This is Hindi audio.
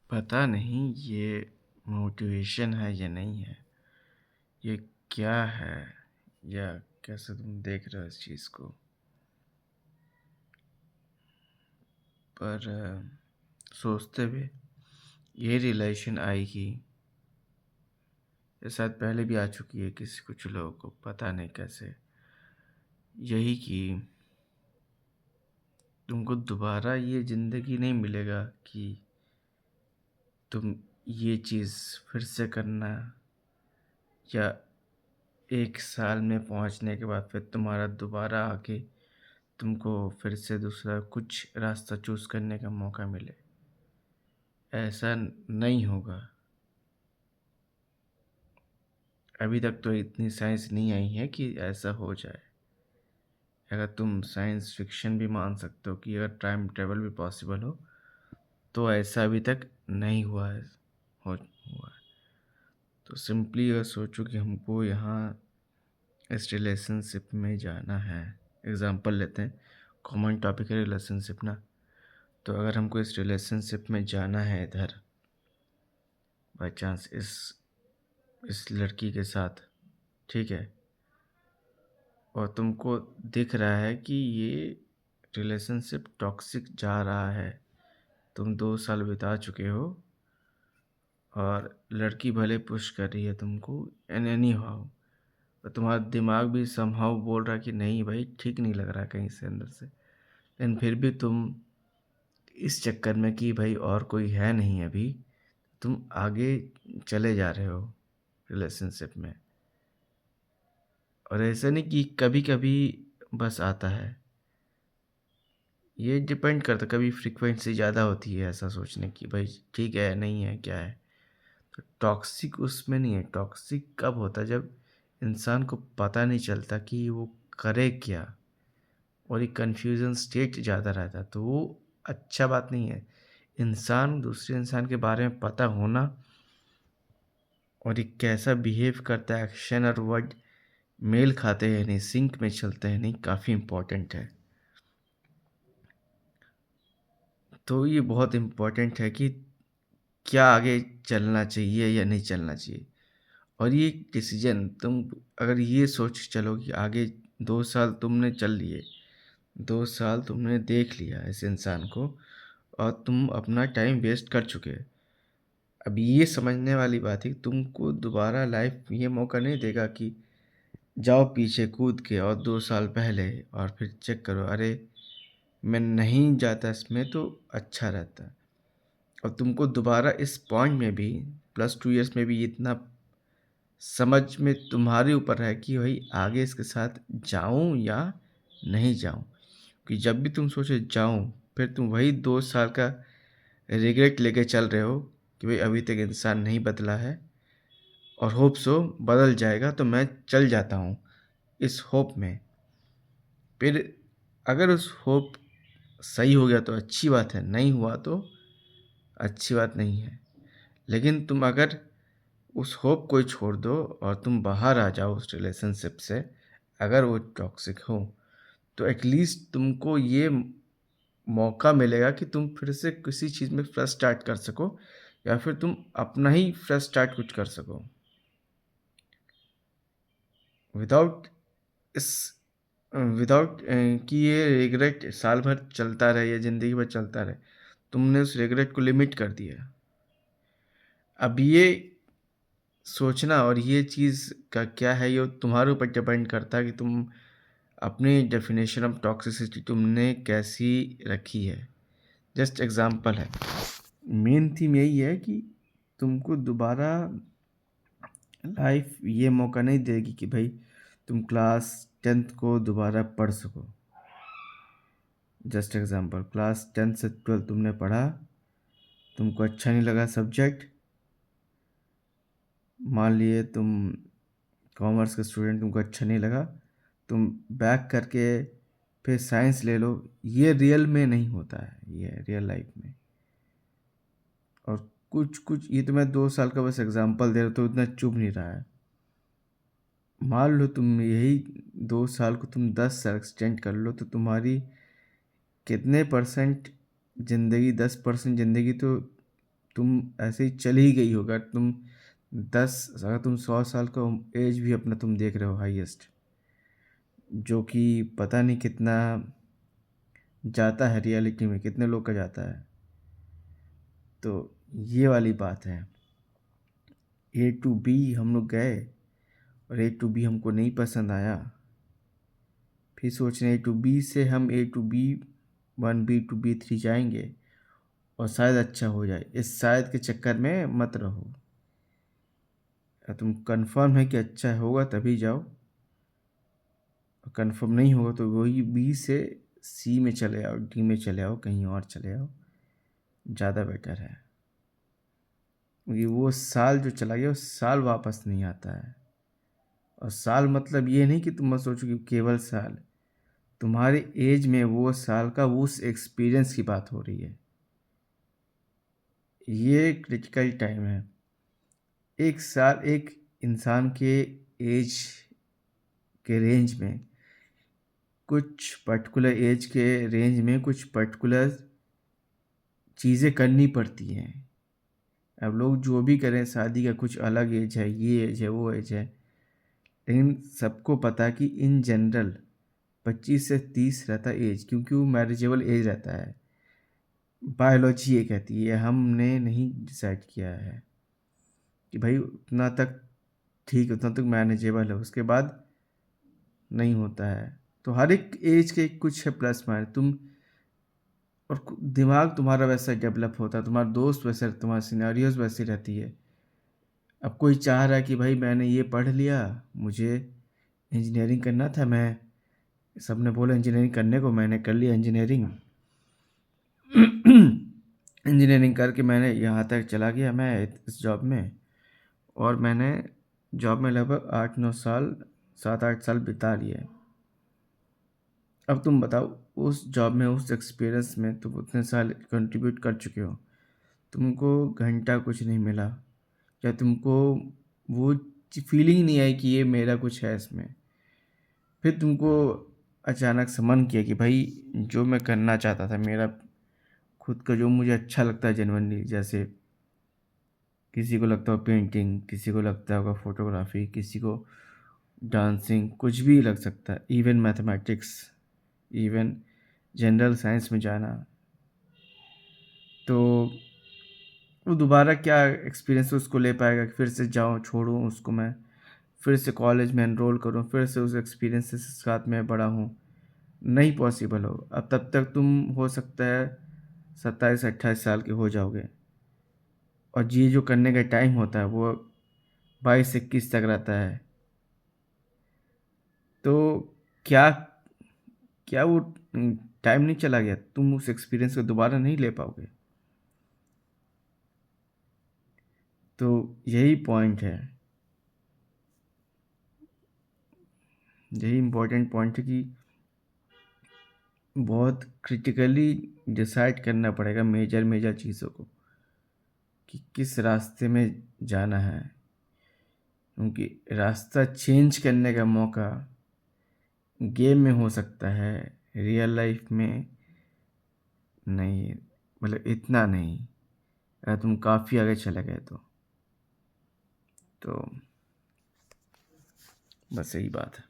पता नहीं ये मोटिवेशन है या नहीं है। ये क्या है या कैसे तुम देख रहे हो इस चीज़ को? पर सोचते हुए ये रियलाइज़ेशन आई कि ये शायद पहले भी आ चुकी है किसी कुछ लोगों को, पता नहीं कैसे। यही कि तुमको दोबारा ये ज़िंदगी नहीं मिलेगा कि तुम ये चीज़ फिर से करना, या 1 साल में पहुँचने के बाद फिर तुम्हारा दोबारा आके तुमको फिर से दूसरा कुछ रास्ता चूज़ करने का मौका मिले। ऐसा नहीं होगा। अभी तक तो इतनी साइंस नहीं आई है कि ऐसा हो जाए। अगर तुम साइंस फ़िक्शन भी मान सकते हो कि अगर टाइम ट्रैवल भी पॉसिबल हो, तो ऐसा अभी तक नहीं हुआ है, हुआ है। तो सिंपली अगर सोचो कि हमको यहाँ इस रिलेशनशिप में जाना है। एग्ज़ाम्पल लेते हैं, कॉमन टॉपिक है रिलेशनशिप ना। तो अगर हमको इस रिलेशनशिप में जाना है इधर, बाय चांस इस लड़की के साथ, ठीक है? और तुमको दिख रहा है कि ये रिलेशनशिप टॉक्सिक जा रहा है। तुम 2 साल बिता चुके हो और लड़की भले पुश कर रही है तुमको इन एनी हाउ, और तुम्हारा दिमाग भी समहाउ बोल रहा है कि नहीं भाई, ठीक नहीं लग रहा है कहीं से अंदर से। लेकिन फिर भी तुम इस चक्कर में कि भाई और कोई है नहीं अभी, तुम आगे चले जा रहे हो रिलेशनशिप में। और ऐसा नहीं कि कभी-कभी बस आता है। ये डिपेंड करता है, कभी फ्रीक्वेंसी ज़्यादा होती है ऐसा सोचने की, भाई ठीक है, नहीं है, क्या है। तो टॉक्सिक उसमें नहीं है। टॉक्सिक कब होता है? जब इंसान को पता नहीं चलता कि वो करे क्या, और एक कन्फ्यूज़न स्टेट ज़्यादा रहता है, तो वो अच्छा बात नहीं है। इंसान दूसरे इंसान के बारे में पता होना और ये कैसा बिहेव करता है, एक्शन और वर्ड मेल खाते हैं नहीं, सिंक में चलते हैं नहीं, काफ़ी इम्पोर्टेंट है। तो ये बहुत इम्पोर्टेंट है कि क्या आगे चलना चाहिए या नहीं चलना चाहिए। और ये डिसीजन तुम अगर ये सोच चलो कि आगे 2 साल तुमने चल लिए, 2 साल तुमने देख लिया इस इंसान को और तुम अपना टाइम वेस्ट कर चुके। अब ये समझने वाली बात है कि तुमको दोबारा लाइफ ये मौका नहीं देगा कि जाओ पीछे कूद के और 2 साल पहले और फिर चेक करो, अरे मैं नहीं जाता इसमें तो अच्छा रहता। और तुमको दोबारा इस पॉइंट में भी +2 इयर्स में भी इतना समझ में तुम्हारे ऊपर है कि भाई आगे इसके साथ जाऊँ या नहीं जाऊँ। कि जब भी तुम सोचो जाऊँ, फिर तुम वही 2 साल का रिग्रेट लेके चल रहे हो कि भाई अभी तक इंसान नहीं बदला है और होप सो बदल जाएगा तो मैं चल जाता हूँ इस होप में। फिर अगर उस होप सही हो गया तो अच्छी बात है, नहीं हुआ तो अच्छी बात नहीं है। लेकिन तुम अगर उस होप को ही छोड़ दो और तुम बाहर आ जाओ उस रिलेशनशिप से, अगर वो टॉक्सिक हो, तो एटलीस्ट तुमको ये मौका मिलेगा कि तुम फिर से किसी चीज़ में फ्रेश स्टार्ट कर सको, या फिर तुम अपना ही फ्रेश स्टार्ट कुछ कर सको। विदाउट इस विदाउट कि ये रिग्रेट साल भर चलता रहे या ज़िंदगी भर चलता रहे, तुमने उस रिग्रेट को लिमिट कर दिया। अब ये सोचना और ये चीज़ का क्या है, ये तुम्हारे ऊपर डिपेंड करता है कि तुम अपनी डेफिनेशन ऑफ टॉक्सिसिटी तुमने कैसी रखी है। जस्ट एग्जांपल है, मेन थीम यही है कि तुमको दोबारा लाइफ ये मौका नहीं देगी कि भाई तुम क्लास 10th को दोबारा पढ़ सको। जस्ट एग्जांपल, क्लास 10th से 12th तुमने पढ़ा, तुमको अच्छा नहीं लगा सब्जेक्ट, मान लिए तुम कॉमर्स के स्टूडेंट, तुमको अच्छा नहीं लगा, तुम बैक करके फिर साइंस ले लो। ये रियल में नहीं होता है, ये रियल लाइफ में। और कुछ कुछ, ये तो मैं 2 साल का बस एग्जांपल दे रहा हूँ तो इतना चुभ नहीं रहा है। मान लो तुम यही 2 साल को तुम 10 साल एक्सटेंड कर लो, तो तुम्हारी कितने परसेंट ज़िंदगी, 10% ज़िंदगी तो तुम ऐसे ही चली ही गई हो। अगर तुम 100 साल का एज भी अपना तुम देख रहे हो हाईएस्ट, जो कि पता नहीं कितना जाता है रियलिटी में, कितने लोग का जाता है। तो ये वाली बात है। ए टू बी हम लोग गए और ए टू बी हमको नहीं पसंद आया, फिर सोच रहे हैं ए टू बी से हम A to B1 B to B3 जाएंगे और शायद अच्छा हो जाए। इस शायद के चक्कर में मत रहो। तुम कंफर्म है कि अच्छा होगा तभी जाओ, और कंफर्म नहीं होगा तो वही बी से सी में चले आओ, डी में चले आओ, कहीं और चले आओ, ज़्यादा बेटर है। क्योंकि वो साल जो चला गया, वो साल वापस नहीं आता है। और साल मतलब ये नहीं कि तुम मत सोचो कि केवल साल, तुम्हारे एज में वो साल का उस एक्सपीरियंस की बात हो रही है। ये क्रिटिकल टाइम है। एक साल एक इंसान के एज के रेंज में, कुछ पर्टिकुलर एज के रेंज में कुछ पर्टिकुलर चीज़ें करनी पड़ती हैं। अब लोग जो भी करें, शादी का कुछ अलग एज है, ये एज है, वो एज है, लेकिन सबको पता कि इन जनरल 25 से 30 रहता है एज, क्योंकि वो मैरिजेबल एज रहता है। बायोलॉजी ये कहती है, हमने नहीं डिसाइड किया है कि भाई उतना तक ठीक, उतना तक मैनेजेबल है, उसके बाद नहीं होता है। तो हर एक एज के कुछ है प्लस माइनस। और दिमाग तुम्हारा वैसा डेवलप होता है, तुम्हारा दोस्त वैसे, तुम्हारी सिनेरियोज वैसी रहती है। अब कोई चाह रहा है कि भाई मैंने ये पढ़ लिया, मुझे इंजीनियरिंग करना था, मैं सबने बोला इंजीनियरिंग करने को, मैंने कर लिया इंजीनियरिंग। इंजीनियरिंग करके मैंने यहाँ तक चला गया मैं इस जॉब में, और मैंने जॉब में लगभग 8-9 साल, 7-8 साल बिता लिए। अब तुम बताओ, उस जॉब में, उस एक्सपीरियंस में तुम उतने साल कंट्रीब्यूट कर चुके हो, तुमको घंटा कुछ नहीं मिला, या तुमको वो फीलिंग नहीं आई कि ये मेरा कुछ है इसमें। फिर तुमको अचानक से मन किया कि भाई जो मैं करना चाहता था, मेरा खुद का जो मुझे अच्छा लगता है जेन्युइनली, जैसे किसी को लगता हो पेंटिंग, किसी को लगता होगा फोटोग्राफी, किसी को डांसिंग, कुछ भी लग सकता है, even mathematics, even general science में जाना। तो वो दोबारा क्या एक्सपीरियंस उसको ले पाएगा कि फिर से जाऊँ, छोड़ूँ उसको, मैं फिर से कॉलेज में एनरोल करूँ, फिर से उस एक्सपीरियंस के साथ में बड़ा हूँ। नहीं पॉसिबल हो। अब तब तक तुम हो सकता है 27-28 साल के हो जाओगे, और ये जो करने का टाइम होता है वो 22-21 तक रहता है। तो क्या क्या वो टाइम नहीं चला गया? तुम उस एक्सपीरियंस को दोबारा नहीं ले पाओगे। तो यही पॉइंट है, यही इम्पोर्टेंट पॉइंट है कि बहुत क्रिटिकली डिसाइड करना पड़ेगा मेजर मेजर चीज़ों को, कि किस रास्ते में जाना है। क्योंकि रास्ता चेंज करने का मौका गेम में हो सकता है, रियल लाइफ में नहीं, मतलब इतना नहीं, अगर तुम काफ़ी आगे चले गए तो बस यही बात है।